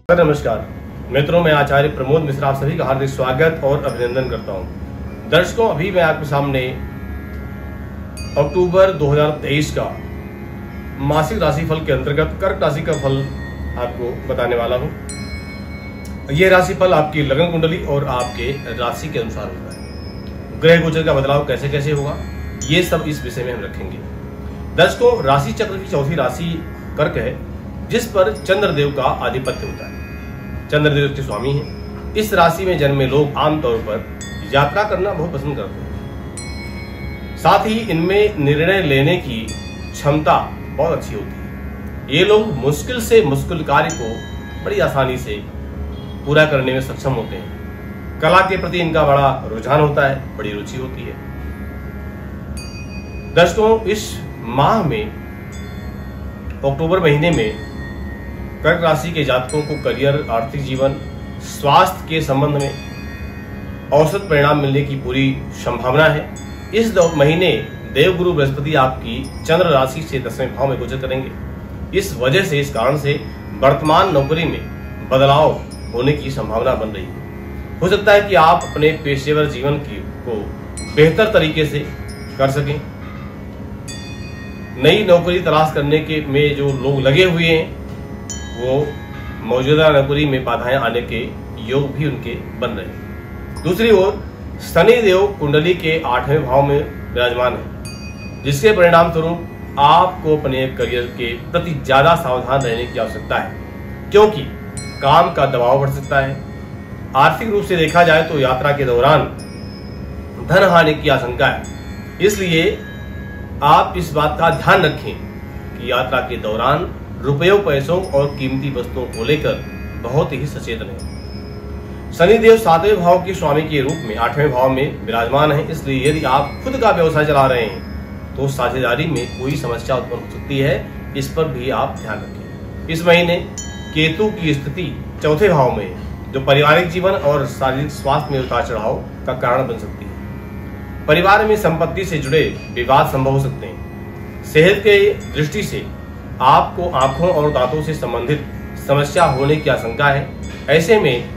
नमस्कार मित्रों, मैं आचार्य प्रमोद मिश्रा आप सभी का हार्दिक स्वागत और अभिनंदन करता हूं। दर्शकों, अभी मैं आपके सामने अक्टूबर 2023 का मासिक राशिफल के अंतर्गत कर्क राशि का फल आपको बताने वाला हूं। यह राशिफल आपकी लगन कुंडली और आपके राशि के अनुसार होता है। ग्रह गोचर का बदलाव कैसे कैसे होगा, ये सब इस विषय में हम रखेंगे। दर्शकों, राशि चक्र की चौथी राशि कर्क है, जिस पर चंद्रदेव का आधिपत्य होता है। चंद्रदेव के स्वामी हैं। इस राशि में जन्मे लोग आमतौर पर यात्रा करना बहुत पसंद करते हैं। साथ ही इनमें निर्णय लेने की क्षमता बहुत अच्छी होती है। ये लोग मुश्किल से मुश्किल कार्य को बड़ी आसानी से पूरा करने में सक्षम होते हैं। कला के प्रति इनका बड़ा रुझान होता है, बड़ी रुचि होती है। दर्शकों, इस माह में अक्टूबर महीने में कर्क राशि के जातकों को करियर, आर्थिक जीवन, स्वास्थ्य के संबंध में औसत परिणाम मिलने की पूरी संभावना है। इस महीने देवगुरु बृहस्पति आपकी चंद्र राशि से 10वें भाव में गोचर करेंगे। इस वजह से, इस कारण से वर्तमान नौकरी में बदलाव होने की संभावना बन रही है। हो सकता है कि आप अपने पेशेवर जीवन को बेहतर तरीके से कर सकें। नई नौकरी तलाश करने के में जो लोग लगे हुए हैं, वो मौजूदा नौकरी में बाधाएं आने के योग भी उनके बन रहे हैं। दूसरी ओर शनि देव कुंडली के 8वें भाव में विराजमान है, जिसके परिणाम स्वरूप आपको अपने करियर के प्रति ज्यादा सावधान रहने की आवश्यकता है, क्योंकि काम का दबाव बढ़ सकता है। आर्थिक रूप से देखा जाए तो यात्रा के दौरान धन हानि की आशंका है। इसलिए आप इस बात का ध्यान रखें कि यात्रा के दौरान रुपयों, पैसों और कीमती वस्तुओं को लेकर बहुत ही सचेत रहें। शनिदेव 7वें भाव के स्वामी के रूप में 8वें भाव में विराजमान है। इसलिए यदि आप खुद का व्यवसाय चला रहे हैं तो साझेदारी में कोई समस्या उत्पन्न हो सकती है। इस पर भी आप ध्यान रखें। इस महीने केतु की स्थिति 4थे भाव में है, जो पारिवारिक जीवन और शारीरिक स्वास्थ्य में उतार चढ़ाव का कारण बन सकती है। परिवार में संपत्ति से जुड़े विवाद संभव हो सकते हैं। सेहत के दृष्टि से आपको आंखों और दांतों से संबंधित समस्या होने की आशंका है। ऐसे में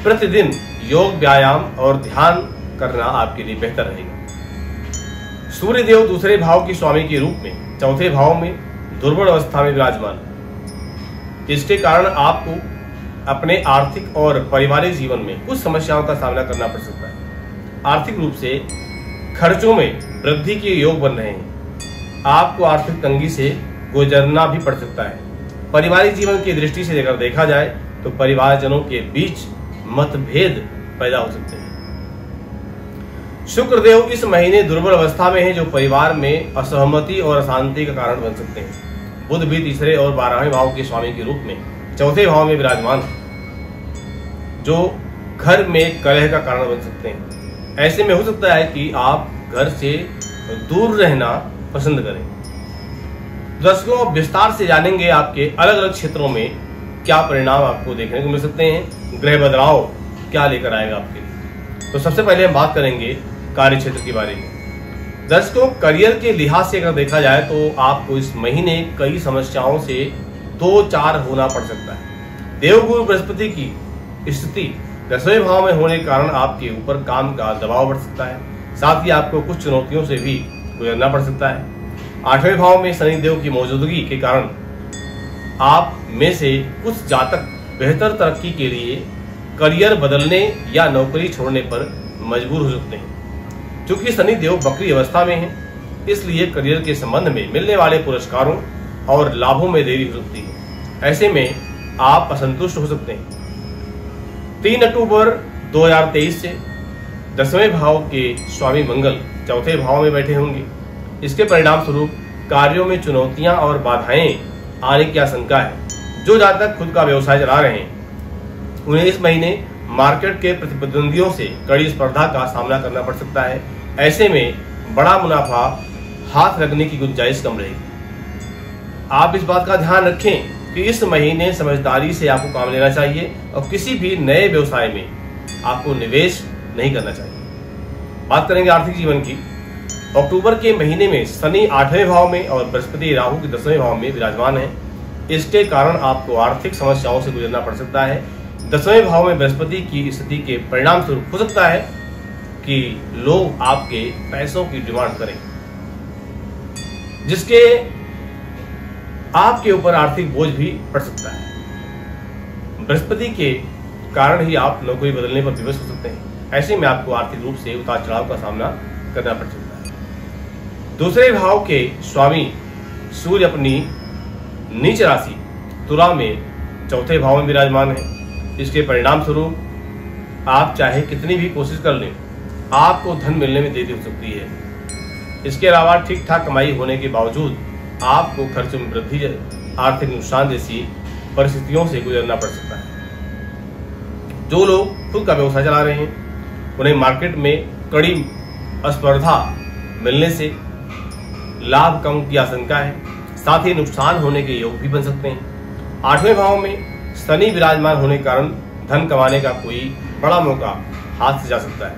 प्रतिदिन योग, व्यायाम और ध्यान करना आपके लिए बेहतर रहेगा। सूर्य देव दूसरे भाव के स्वामी के रूप में 4थे भाव में दुर्बल अवस्था में विराजमान, इसके कारण आपको अपने आर्थिक और पारिवारिक जीवन में कुछ समस्याओं का सामना करना पड़ सकता है। आर्थिक रूप से खर्चों में वृद्धि के योग बन रहे हैं। आपको आर्थिक तंगी से गुजरना भी पड़ सकता है। पारिवारिक जीवन की दृष्टि से अगर देखा जाए तो परिवारजनों के बीच मतभेद पैदा हो सकते हैं। शुक्रदेव इस महीने दुर्बल अवस्था में है, जो परिवार में असहमति और अशांति का कारण बन सकते हैं। बुध भी तीसरे और 12वें भाव के स्वामी के रूप में 4थे भाव में विराजमान है, जो घर में कलह का कारण बन सकते हैं। ऐसे में हो सकता है कि आप घर से दूर रहना पसंद करें। दर्शकों, विस्तार से जानेंगे आपके अलग अलग क्षेत्रों में क्या परिणाम आपको देखने को मिल सकते हैं, ग्रह बदलाव क्या लेकर आएगा आपके लिए। तो सबसे पहले हम बात करेंगे कार्य क्षेत्र के बारे में। दर्शकों, करियर के लिहाज से अगर देखा जाए तो आपको इस महीने कई समस्याओं से 2-4 होना पड़ सकता है। देवगुरु बृहस्पति की स्थिति 10वें भाव में होने के कारण आपके ऊपर काम का दबाव बढ़ सकता है। साथ ही आपको कुछ चुनौतियों से भी गुजरना पड़ सकता है। 8वें भाव में शनिदेव की मौजूदगी के कारण आप में से कुछ जातक बेहतर तरक्की के लिए करियर बदलने या नौकरी छोड़ने पर मजबूर हो सकते हैं। क्योंकि शनिदेव वक्री अवस्था में है, इसलिए करियर के संबंध में मिलने वाले पुरस्कारों और लाभों में देरी हो सकती है। ऐसे में आप असंतुष्ट हो सकते हैं। 3 अक्टूबर 2023 से 10वें भाव के स्वामी मंगल 4थे भाव में बैठे होंगे। इसके परिणाम स्वरूप कार्यों में चुनौतियां और बाधाएं आने की आशंका है। जो जातक खुद का व्यवसाय चला रहे हैं, उन्हें इस महीने मार्केट के प्रतिद्वंदियों से कड़ी स्पर्धा का सामना करना पड़ सकता है। ऐसे में बड़ा मुनाफा हाथ लगने की गुंजाइश कम रहेगी। आप इस बात का ध्यान रखें कि इस महीने समझदारी से आपको काम लेना चाहिए और किसी भी नए व्यवसाय में आपको निवेश नहीं करना चाहिए। बात करेंगे आर्थिक जीवन की। अक्टूबर के महीने में शनि 8वें भाव में और बृहस्पति राहु के 10वें भाव में विराजमान है। इसके कारण आपको आर्थिक समस्याओं से गुजरना पड़ सकता है। 10वें भाव में बृहस्पति की स्थिति के परिणाम स्वरूप हो सकता है कि लोग आपके पैसों की डिमांड करें, जिसके आपके ऊपर आर्थिक बोझ भी पड़ सकता है। बृहस्पति के कारण ही आप नौकरी बदलने पर विवश हो सकते हैं। ऐसे में आपको आर्थिक रूप से उतार चढ़ाव का सामना करना पड़ सकता है। दूसरे भाव के स्वामी सूर्य अपनी नीच राशि तुला में चौथे भाव में विराजमान है। इसके परिणाम स्वरूप आप चाहे कितनी भी कोशिश कर लें, आपको धन मिलने में देरी हो सकती है। इसके अलावा ठीक ठाक कमाई होने के बावजूद आपको खर्च में वृद्धि, आर्थिक नुकसान जैसी परिस्थितियों से गुजरना पड़ सकता है। जो लोग खुद का व्यवसाय चला रहे हैं, उन्हें मार्केट में कड़ी स्पर्धा मिलने से लाभ कम की आशंका है। साथ ही नुकसान होने के योग भी बन सकते हैं। 8वें भाव में शनि विराजमान होने के कारण धन कमाने का कोई बड़ा मौका हाथ से जा सकता है,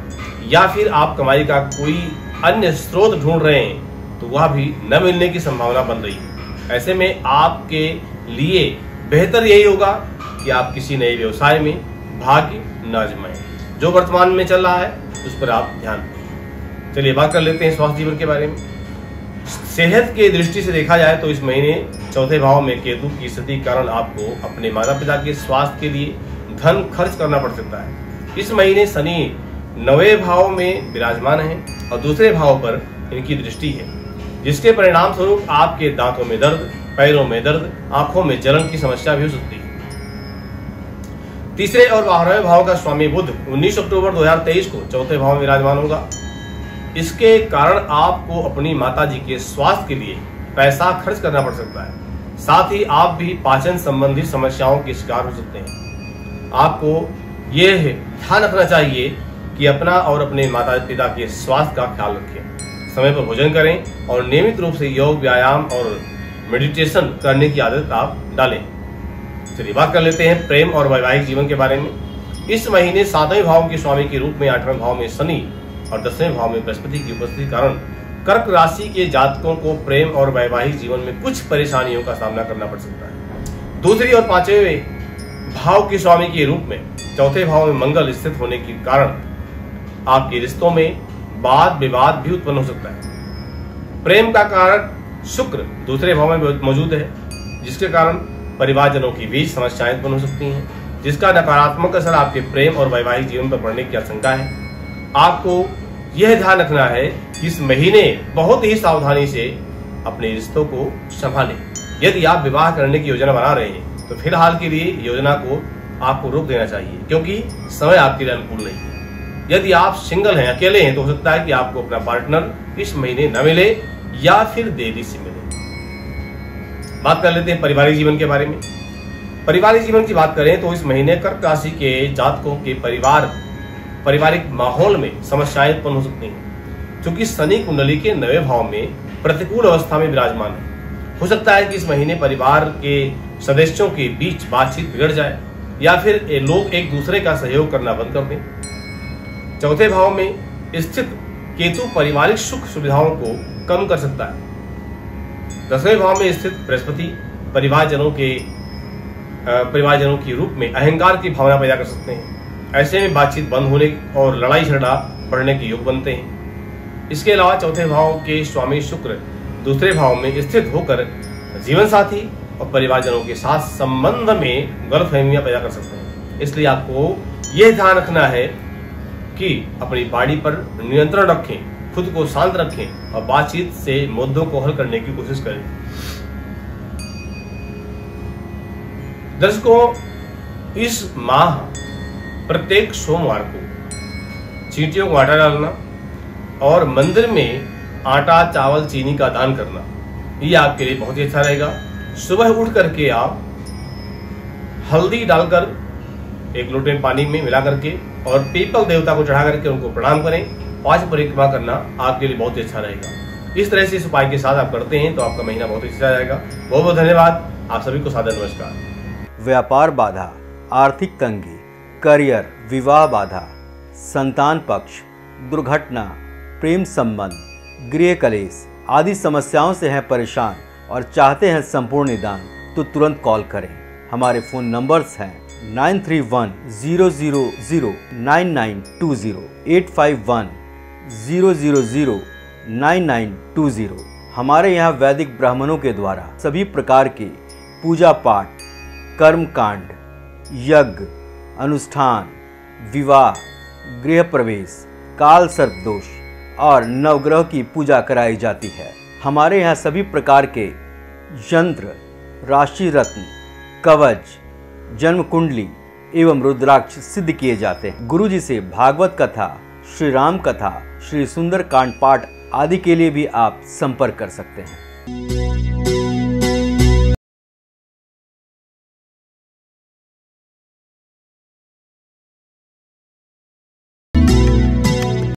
या फिर आप कमाई का कोई अन्य स्रोत ढूंढ रहे हैं तो वह भी न मिलने की संभावना बन रही है। ऐसे में आपके लिए बेहतर यही होगा कि आप किसी नए व्यवसाय में भाग्य न आजमाएं। जो वर्तमान में चल रहा है उस पर आप ध्यान दें। चलिए बात कर लेते हैं स्वास्थ्य जीवन के बारे में। सेहत के दृष्टि से देखा जाए तो इस महीने चौथे भाव में केतु की स्थिति के कारण आपको अपने माता पिता के स्वास्थ्य के लिए धन खर्च करना पड़ सकता है। इस महीने शनि 9वें भाव में विराजमान है और दूसरे भाव पर इनकी दृष्टि है, जिसके परिणाम स्वरूप आपके दांतों में दर्द, पैरों में दर्द, आंखों में जलन की समस्या भी हो सकती है। तीसरे और 12वें भाव का स्वामी बुध 19 अक्टूबर 2023 को चौथे भाव में विराजमान होगा। इसके कारण आपको अपनी माताजी के स्वास्थ्य के लिए पैसा खर्च करना पड़ सकता है। साथ ही आप भी पाचन संबंधी समस्याओं के शिकार हो सकते हैं। आपको यह ध्यान रखना चाहिए कि अपना और अपने माता पिता के स्वास्थ्य का ख्याल रखें, समय पर भोजन करें और नियमित रूप से योग, व्यायाम और मेडिटेशन करने की आदत आप डालें। चलिए बात कर लेते हैं प्रेम और वैवाहिक जीवन के बारे में। इस महीने 7वें भाव के स्वामी के रूप में 8वें भाव में शनि और 10वें भाव में बृहस्पति की उपस्थिति के कारण कर्क राशि के जातकों को प्रेम और वैवाहिक जीवन में कुछ परेशानियों का सामना करना पड़ सकता है। दूसरी और 5वें भाव के स्वामी के रूप में चौथे भाव में मंगल स्थित होने के कारण आपके रिश्तों में वाद विवाद भी उत्पन्न हो सकता है। प्रेम का कारक शुक्र दूसरे भाव में मौजूद है, जिसके कारण परिवारजनों के बीच समस्याएं उत्पन्न हो सकती हैं, जिसका नकारात्मक असर आपके प्रेम और वैवाहिक जीवन पर पड़ने की आशंका है। आपको यह ध्यान रखना है कि इस महीने बहुत ही सावधानी से अपने रिश्तों को संभालें। यदि आप विवाह करने की योजना बना रहे हैं तो फिलहाल के लिए योजना को आपको रोक देना चाहिए, क्योंकि समय आपके लिए अनुकूल नहीं है। यदि आप सिंगल हैं, अकेले हैं, तो हो सकता है कि आपको अपना पार्टनर इस महीने न मिले या फिर देरी से मिले। बात कर लेते हैं पारिवारिक जीवन के बारे में। पारिवारिक जीवन की बात करें तो इस महीने कर्क राशि के जातकों के पारिवारिक माहौल में समस्याएं उत्पन्न हो सकती हैं, क्योंकि शनि कुंडली के 9वें भाव में प्रतिकूल अवस्था में विराजमान है। हो सकता है कि इस महीने परिवार के सदस्यों के बीच बातचीत बिगड़ जाए या फिर लोग एक दूसरे का सहयोग करना बंद कर दें। चौथे भाव में स्थित केतु पारिवारिक सुख सुविधाओं को कम कर सकता है। 10वें भाव में स्थित बृहस्पति परिवारजनों के रूप में अहंकार की भावना पैदा कर सकते हैं। ऐसे में बातचीत बंद होने और लड़ाई झगड़ा बढ़ने के योग बनते हैं। इसके अलावा चौथे भाव के स्वामी शुक्र दूसरे भाव में स्थित होकर जीवन साथी और परिवारजनों के साथ संबंध में गलतफहमियां पैदा कर सकते हैं। इसलिए आपको यह ध्यान रखना है कि अपनी बॉडी पर नियंत्रण रखें, खुद को शांत रखें और बातचीत से मुद्दों को हल करने की कोशिश करें। दर्शकों, इस माह प्रत्येक सोमवार को चींटियों को आटा डालना और मंदिर में आटा, चावल, चीनी का दान करना, ये आपके लिए बहुत ही अच्छा रहेगा। सुबह उठ करके आप हल्दी डालकर एक लोटे पानी में मिला करके और पीपल देवता को चढ़ा करके उनको प्रणाम करें। 5 परिक्रमा करना आपके लिए बहुत ही अच्छा रहेगा। इस तरह से इस उपाय के साथ आप करते हैं तो आपका महीना बहुत अच्छा जाएगा। बहुत बहुत धन्यवाद। आप सभी को सादर नमस्कार। व्यापार बाधा, आर्थिक तंगी, करियर, विवाह बाधा, संतान पक्ष, दुर्घटना, प्रेम संबंध, गृह कलेश आदि समस्याओं से हैं परेशान और चाहते हैं संपूर्ण निदान, तो तुरंत कॉल करें। हमारे फ़ोन नंबर्स हैं 9310009920, 8510009920। हमारे यहाँ वैदिक ब्राह्मणों के द्वारा सभी प्रकार के पूजा पाठ, कर्म कांड, यज्ञ, अनुष्ठान, विवाह, गृह प्रवेश, काल सर्प दोष और नवग्रह की पूजा कराई जाती है। हमारे यहाँ सभी प्रकार के यंत्र, राशि रत्न, कवच, जन्म कुंडली एवं रुद्राक्ष सिद्ध किए जाते हैं। गुरु जी से भागवत कथा, श्री राम कथा, श्री सुंदर कांड पाठ आदि के लिए भी आप संपर्क कर सकते हैं।